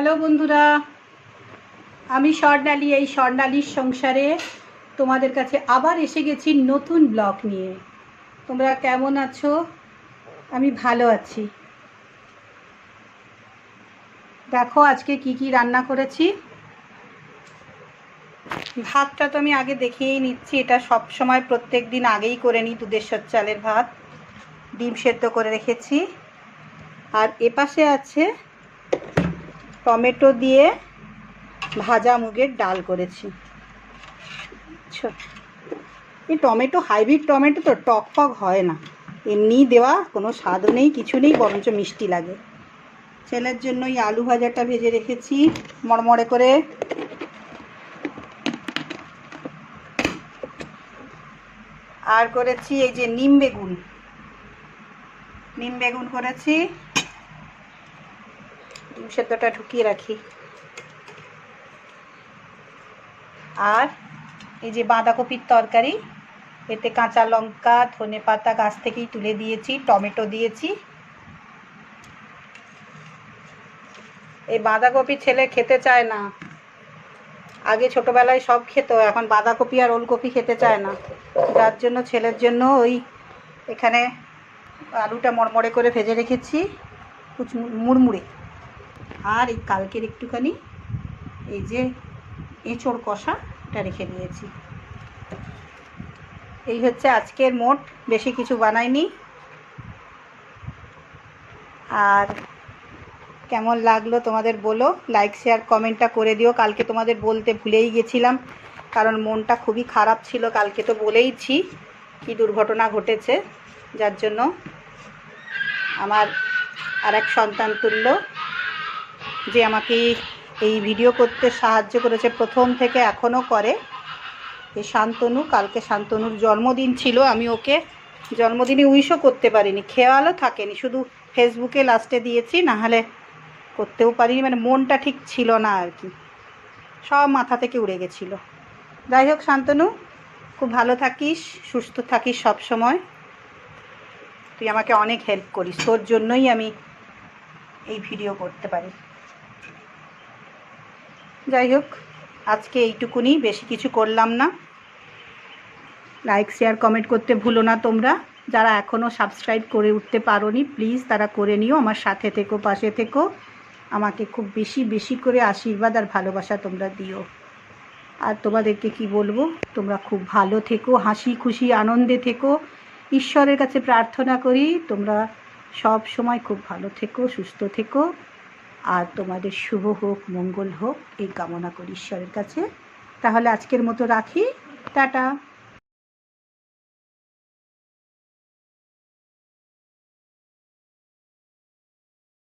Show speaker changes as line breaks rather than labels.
Hello বন্ধুরা, আমি স্বর্ণালী। এই স্বর্ণালীর সংসারে তোমাদের কাছে আবার এসে গেছি নতুন ব্লগ নিয়ে। তোমরা কেমন আছো? আমি ভালো আছি। দেখো আজকে কি কি রান্না করেছি। ভাতটা তো আমি আগে দেখিয়েই নিচ্ছি। এটা সব সময় প্রত্যেক দিন আগেই করে নিই। দুধেশ্বর চালের ভাত, ডিম সেদ্ধ করে রেখেছি। আর এপাশে আছে টমেটো দিয়ে ভাজা মুগের ডাল করেছি। এই টমেটো হাইব্রিড টমেটো তো টক টক হয় না, এমনিই দেওয়া, কোনো স্বাদও নেই, কিছু নেই, বরঞ্চ মিষ্টি লাগে। ছেলের জন্য এই আলু ভাজাটা ভেজে রেখেছি মড়মড়ে করে। আর করেছি এই যে নিম বেগুন করেছি। ডিম সেদ্ধটা ঢুকিয়ে রাখি। আর এই যে বাঁধাকপির তরকারি, এতে কাঁচা লঙ্কা ধনে পাতা গাছ থেকেই তুলে দিয়েছি, টমেটো দিয়েছি। এই বাঁধাকপি ছেলে খেতে চায় না। আগে ছোটোবেলায় সব খেত, এখন বাঁধাকপি আর ওলকপি খেতে চায় না। যার জন্য ছেলের জন্য ওই এখানে আলুটা মড়মড়ে করে ভেজে রেখেছি মুড়মুড়ে। আর এই কালকের একটুখানি এই যে এঁচোড় কষা, এটা রেখে দিয়েছি। এই হচ্ছে আজকের মোট, বেশি কিছু বানাইনি। আর কেমন লাগলো তোমাদের বলো, লাইক শেয়ার কমেন্টটা করে দিও। কালকে তোমাদের বলতে ভুলেই গেছিলাম, কারণ মনটা খুবই খারাপ ছিল। কালকে তো বলেইছি কি দুর্ঘটনা ঘটেছে, যার জন্য আমার আর এক সন্তান তুল্য যে আমাকে এই ভিডিও করতে সাহায্য করেছে প্রথম থেকে এখনও করে, এই শান্তনু। কালকে শান্তনুর জন্মদিন ছিল, আমি ওকে জন্মদিনে উইশও করতে পারিনি, খেয়ালও থাকেনি, শুধু ফেসবুকে লাস্টে দিয়েছি, নাহলে করতেও পারিনি। মানে মনটা ঠিক ছিল না আর কি, সব মাথা থেকে উড়ে গেছিলো। যাই হোক শান্তনু, খুব ভালো থাকিস, সুস্থ থাকিস সব সময়। তুই আমাকে অনেক হেল্প করিস, তোর জন্যই আমি এই ভিডিও করতে পারি। যাই হোক, আজকে এইটুকুনি, বেশি কিছু করলাম না। লাইক শেয়ার কমেন্ট করতে ভুলো না তোমরা। যারা এখনও সাবস্ক্রাইব করে উঠতে পারোনি, প্লিজ তারা করে নিও। আমার সাথে থেকো, পাশে থেকো, আমাকে খুব বেশি বেশি করে আশীর্বাদ আর ভালোবাসা তোমরা দিও। আর তোমাদেরকে কি বলবো, তোমরা খুব ভালো থেকো, হাসি খুশি আনন্দে থেকো। ঈশ্বরের কাছে প্রার্থনা করি তোমরা সব সময় খুব ভালো থেকো, সুস্থ থেকো, আর তোমাদের শুভ হোক, মঙ্গল হোক, এই কামনা করি ঈশ্বরের কাছে। তাহলে আজকের মতো রাখি, টাটা।